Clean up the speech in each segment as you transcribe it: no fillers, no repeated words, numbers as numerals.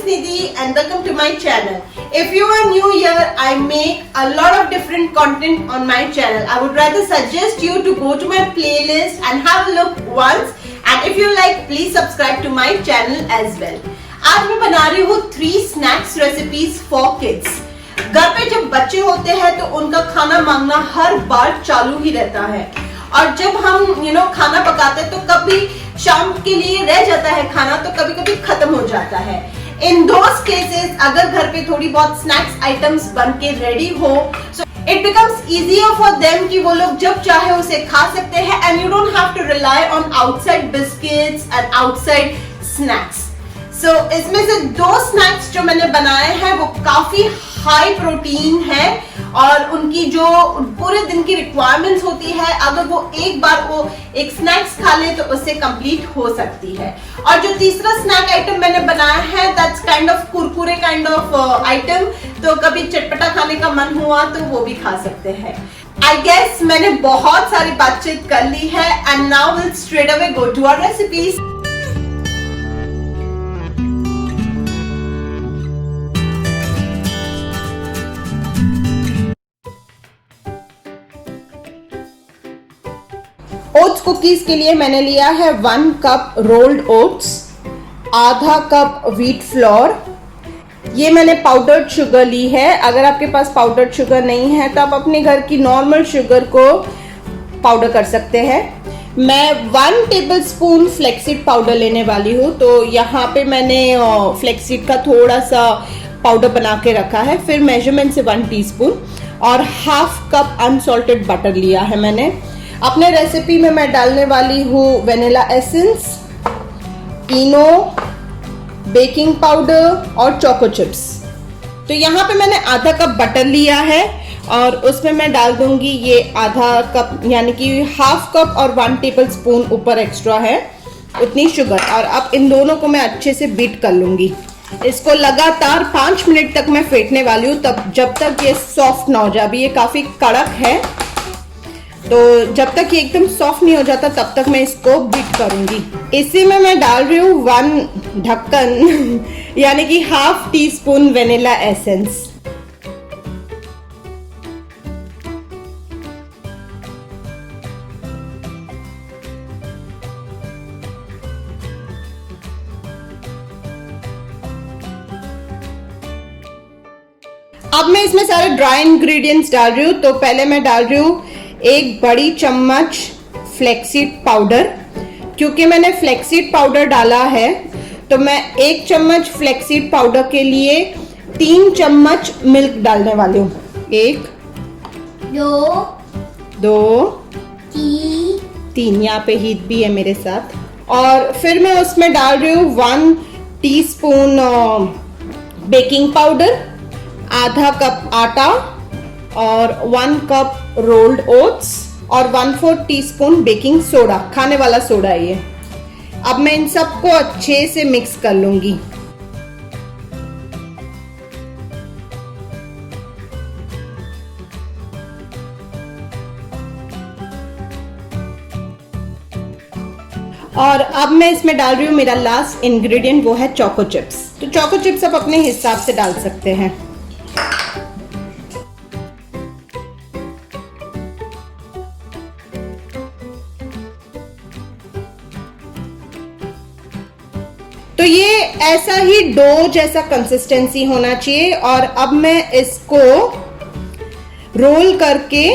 is Nidhi and welcome to my channel. If you are new here, I make a lot of different content on my channel. I would rather suggest you to go to my playlist and have a look once. And if you like, please subscribe to my channel as well. आज मैं बना रही हूँ 3 snacks recipes for kids. घर पे जब बच्चे होते हैं तो उनका खाना मांगना हर बार चालू ही रहता है और जब हम खाना पकाते हैं तो कभी शाम के लिए रह जाता है खाना तो कभी कभी खत्म हो जाता है. इन दोस केसेस अगर घर पे थोड़ी बहुत स्नैक्स आइटम्स बन के रेडी हो so it becomes easier for them कि वो लोग जब चाहे उसे खा सकते हैं and you don't have to rely on outside biscuits and outside snacks. So इसमें से 2 स्नैक्स जो मैंने बनाए हैं वो काफी हाई प्रोटीन है और उनकी जो पूरे दिन की रिक्वायरमेंट्स होती है अगर वो एक बार वो एक स्नैक्स खा ले तो उससे कंप्लीट हो सकती है. और जो तीसरा स्नैक आइटम मैंने बनाया है that's kind of Kurkure kind of item. तो कभी चटपटा खाने का मन हुआ तो वो भी खा सकते हैं. आई गेस मैंने बहुत सारी बातचीत कर ली है and now will straight away go to our recipes. Oats cookies के लिए मैंने लिया है 1 कप रोल्ड ओट्स, आधा कप व्हीट फ्लोर. ये मैंने पाउडर्ड शुगर ली है. अगर आपके पास पाउडर्ड शुगर नहीं है तो आप अपने घर की नॉर्मल शुगर को पाउडर कर सकते हैं. मैं 1 टेबलस्पून फ्लेक्सीड पाउडर लेने वाली हूँ तो यहाँ पे मैंने फ्लेक्सीड का थोड़ा सा पाउडर बना के रखा है. फिर मेजरमेंट से 1 टीस्पून और हाफ कप अनसॉल्टेड बटर लिया है मैंने. अपने रेसिपी में मैं डालने वाली हूँ वेनिला एसेंस, इनो, बेकिंग पाउडर और चोको चिप्स. तो यहाँ पे मैंने आधा कप बटर लिया है और उसमें मैं डाल दूंगी ये आधा कप यानी कि हाफ कप और 1 टेबलस्पून ऊपर एक्स्ट्रा है उतनी शुगर. और अब इन दोनों को मैं अच्छे से बीट कर लूंगी. इसको लगातार 5 मिनट तक मैं फेंटने वाली हूँ तब जब तक ये सॉफ्ट ना हो जाए. अभी ये काफी कड़क है तो जब तक ये एकदम सॉफ्ट नहीं हो जाता तब तक मैं इसको बीट करूंगी. इसी में मैं डाल रही हूँ 1 ढक्कन यानी कि half tea spoon vanilla essence. अब मैं इसमें सारे ड्राई इंग्रेडिएंट्स डाल रही हूँ. तो पहले मैं डाल रही हूँ 1 बड़ी चम्मच फ्लेक्सीड पाउडर. क्योंकि मैंने फ्लेक्सीड पाउडर डाला है तो मैं 1 चम्मच फ्लेक्सीड पाउडर के लिए 3 चम्मच मिल्क डालने वाली हूँ. 1 2 3 यहाँ पे हीट भी है मेरे साथ. और फिर मैं उसमें डाल रही हूँ 1 टीस्पून बेकिंग पाउडर, आधा कप आटा और 1 कप रोल्ड ओट्स और 1/4 टीस्पून बेकिंग सोडा, खाने वाला सोडा है ये. अब मैं इन सबको अच्छे से मिक्स कर लूंगी. और अब मैं इसमें डाल रही हूँ मेरा लास्ट इंग्रेडिएंट, वो है चोको चिप्स. तो चोको चिप्स आप अपने हिसाब से डाल सकते हैं. तो ये ऐसा ही डो जैसा कंसिस्टेंसी होना चाहिए. और अब मैं इसको रोल करके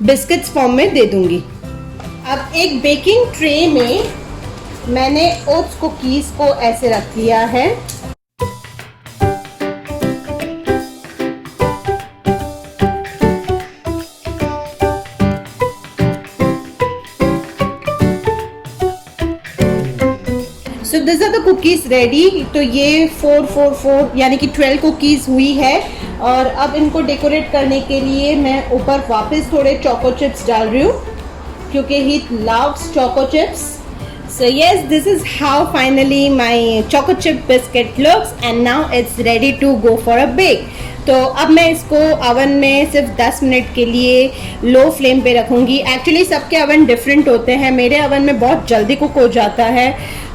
बिस्किट्स फॉर्म में दे दूंगी. अब एक बेकिंग ट्रे में मैंने ओट्स कुकीज को ऐसे रख लिया है. So these are the cookies ready. तो ये 4 यानी कि 12 कुकीज हुई है. और अब इनको डेकोरेट करने के लिए मैं ऊपर वापस थोड़े चोको चिप्स डाल रही हूँ क्योंकि he loves choco chips. So yes, this is how finally my choco chip biscuit looks and now it's ready to go for a bake. तो अब मैं इसको ओवन में सिर्फ 10 मिनट के लिए लो फ्लेम पे रखूँगी। एक्चुअली सबके ओवन डिफरेंट होते हैं, मेरे ओवन में बहुत जल्दी कुक हो जाता है,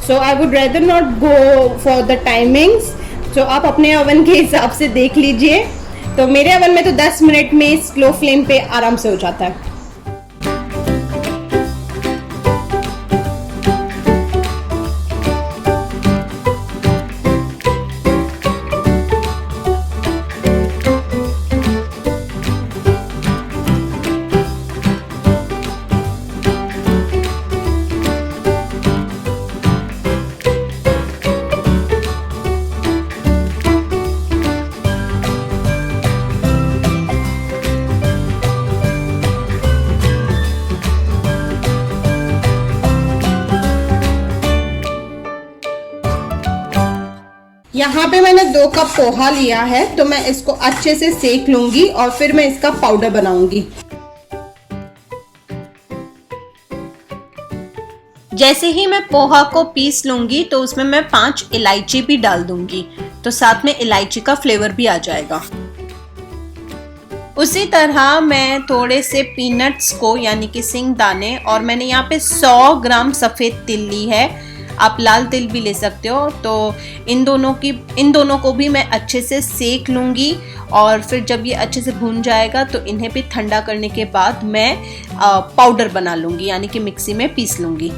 so I would rather not go for the timings. सो आप अपने ओवन के हिसाब से देख लीजिए। तो मेरे ओवन में तो 10 मिनट में स्लो फ्लेम पे आराम से हो जाता है। यहाँ पे मैंने 2 कप पोहा लिया है, तो मैं इसको अच्छे से सेक लूंगी और फिर मैं इसका पाउडर बनाऊंगी। जैसे ही मैं पोहा को पीस लूंगी तो उसमें मैं 5 इलायची भी डाल दूंगी, तो साथ में इलायची का फ्लेवर भी आ जाएगा। उसी तरह मैं थोड़े से पीनट्स को यानी कि सिंगदाने, और मैंने यहाँ पे 100 ग्राम सफ़ेद तिल ली है, आप लाल तिल भी ले सकते हो। तो इन दोनों को भी मैं अच्छे से सेक लूँगी और फिर जब ये अच्छे से भून जाएगा तो इन्हें भी ठंडा करने के बाद मैं पाउडर बना लूँगी, यानी कि मिक्सी में पीस लूँगी।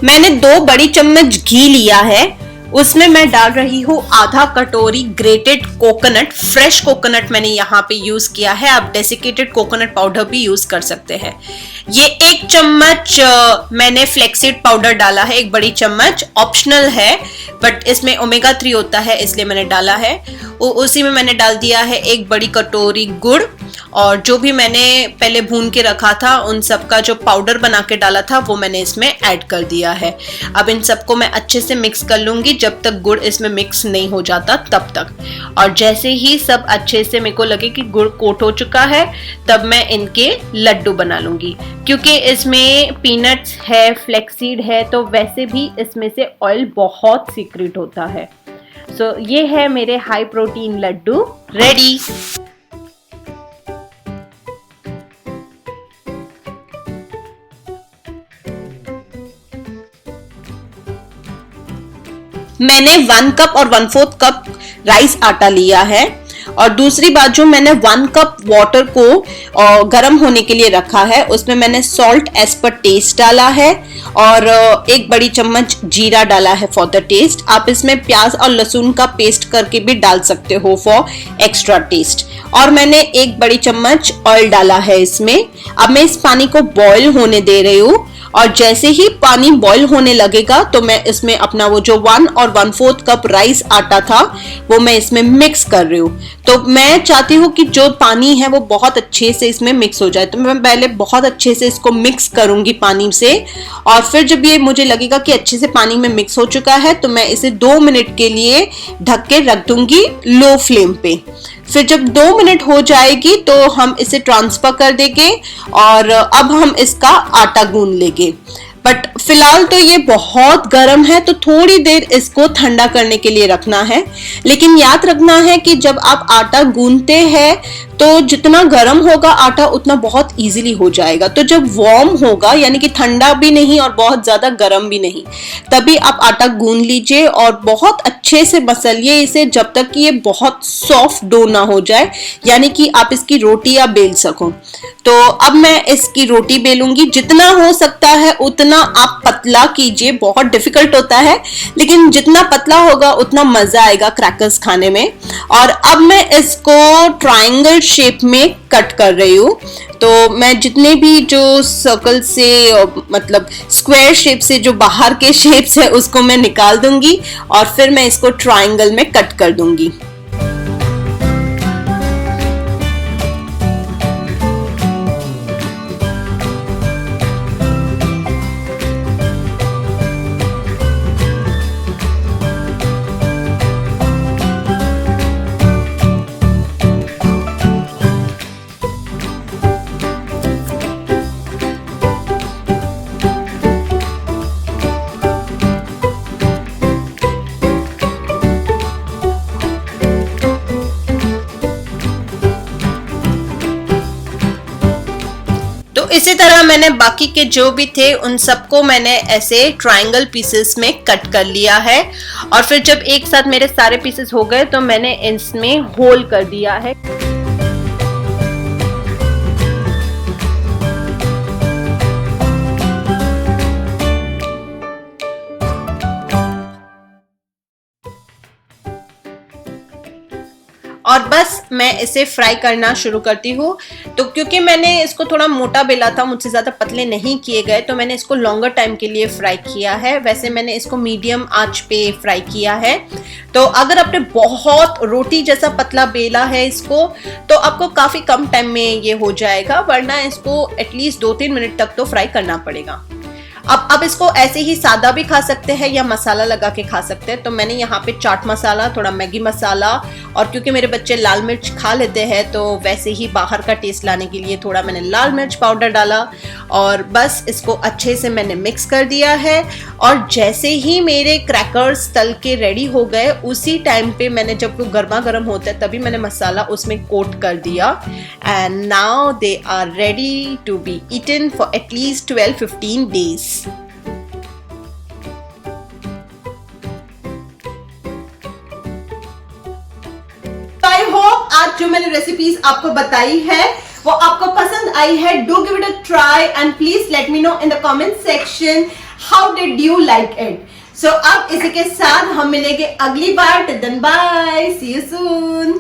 मैंने 2 बड़ी चम्मच घी लिया है, उसमें मैं डाल रही हूँ आधा कटोरी ग्रेटेड कोकोनट। फ्रेश कोकोनट मैंने यहाँ पे यूज किया है, आप डेसिकेटेड कोकोनट पाउडर भी यूज कर सकते हैं। ये 1 चम्मच मैंने फ्लेक्सीड पाउडर डाला है, 1 बड़ी चम्मच, ऑप्शनल है बट इसमें ओमेगा 3 होता है इसलिए मैंने डाला है। उसी में मैंने डाल दिया है 1 बड़ी कटोरी गुड़, और जो भी मैंने पहले भून के रखा था उन सब का जो पाउडर बना के डाला था वो मैंने इसमें ऐड कर दिया है। अब इन सबको मैं अच्छे से मिक्स कर लूंगी जब तक गुड़ इसमें मिक्स नहीं हो जाता तब तक। और जैसे ही सब अच्छे से मेरे को लगे कि गुड़ कोट हो चुका है तब मैं इनके लड्डू बना लूंगी। क्योंकि इसमें पीनट्स है, फ्लेक्सीड है, तो वैसे भी इसमें से ऑयल बहुत सीक्रेट होता है। सो ये है मेरे हाई प्रोटीन लड्डू रेडी। मैंने 1 कप और 1/4 कप राइस आटा लिया है, और दूसरी बाजू मैंने 1 कप वाटर को गर्म होने के लिए रखा है। उसमें मैंने सॉल्ट एज पर टेस्ट डाला है और 1 बड़ी चम्मच जीरा डाला है फॉर द टेस्ट। आप इसमें प्याज और लहसुन का पेस्ट करके भी डाल सकते हो फॉर एक्स्ट्रा टेस्ट। और मैंने 1 बड़ी चम्मच ऑयल डाला है इसमें। अब मैं इस पानी को बॉईल होने दे रही हूँ, और जैसे ही पानी बॉईल होने लगेगा तो मैं इसमें अपना वो जो 1 और 1/4 कप राइस आटा था वो मैं इसमें मिक्स कर रही हूँ। तो मैं चाहती हूँ कि जो पानी है वो बहुत अच्छे से इसमें मिक्स हो जाए, तो मैं पहले बहुत अच्छे से इसको मिक्स करूंगी पानी से, और फिर जब ये मुझे लगेगा कि अच्छे से पानी में मिक्स हो चुका है तो मैं इसे 2 मिनट के लिए ढक के रख दूंगी लो फ्लेम पे। फिर जब 2 मिनट हो जाएगी तो हम इसे ट्रांसफर कर देंगे और अब हम इसका आटा गूंद लेंगे। बट फिलहाल तो ये बहुत गर्म है तो थोड़ी देर इसको ठंडा करने के लिए रखना है। लेकिन याद रखना है कि जब आप आटा गूंदते हैं तो जितना गर्म होगा आटा उतना बहुत इजीली हो जाएगा। तो जब वार्म होगा यानी कि ठंडा भी नहीं और बहुत ज्यादा गर्म भी नहीं, तभी आप आटा गूंद लीजिए और बहुत अच्छे से मसलिए इसे जब तक कि ये बहुत सॉफ्ट डो ना हो जाए, यानी कि आप इसकी रोटियां बेल सको। तो अब मैं इसकी रोटी बेलूंगी, जितना हो सकता है उतना आप पतला कीजिए। बहुत डिफिकल्ट होता है लेकिन जितना पतला होगा उतना मजा आएगा क्रैकर्स खाने में। और अब मैं इसको ट्रायंगल शेप में कट कर रही हूँ। तो मैं जितने भी जो सर्कल से मतलब स्क्वायर शेप से जो बाहर के शेप्स है उसको मैं निकाल दूंगी और फिर मैं इसको ट्रायंगल में कट कर दूंगी। इसी तरह मैंने बाकी के जो भी थे उन सबको मैंने ऐसे ट्रायंगल पीसेस में कट कर लिया है। और फिर जब एक साथ मेरे सारे पीसेस हो गए तो मैंने इसमें होल कर दिया है। और बस मैं इसे फ्राई करना शुरू करती हूँ। तो क्योंकि मैंने इसको थोड़ा मोटा बेला था, मुझसे ज़्यादा पतले नहीं किए गए, तो मैंने इसको लॉन्गर टाइम के लिए फ्राई किया है। वैसे मैंने इसको मीडियम आंच पे फ्राई किया है। तो अगर आपने बहुत रोटी जैसा पतला बेला है इसको, तो आपको काफ़ी कम टाइम में ये हो जाएगा, वरना इसको एटलीस्ट 2-3 मिनट तक तो फ्राई करना पड़ेगा। अब आप इसको ऐसे ही सादा भी खा सकते हैं या मसाला लगा के खा सकते हैं। तो मैंने यहाँ पे चाट मसाला, थोड़ा मैगी मसाला, और क्योंकि मेरे बच्चे लाल मिर्च खा लेते हैं तो वैसे ही बाहर का टेस्ट लाने के लिए थोड़ा मैंने लाल मिर्च पाउडर डाला। और बस इसको अच्छे से मैंने मिक्स कर दिया है। और जैसे ही मेरे क्रैकर्स तल के रेडी हो गए, उसी टाइम पे मैंने, जब वो गर्मा गर्म होता है तभी मैंने मसाला उसमें कोट कर दिया। And now they are ready to be eaten for at least 12-15 days। I hope आज जो मैंने रेसिपीज आपको बताई है वो आपको पसंद आई है। Do give it a try and please let me know in the comment section how did you like it. So अब इसी के साथ हम मिलेंगे अगली बार। Till then bye, see you soon.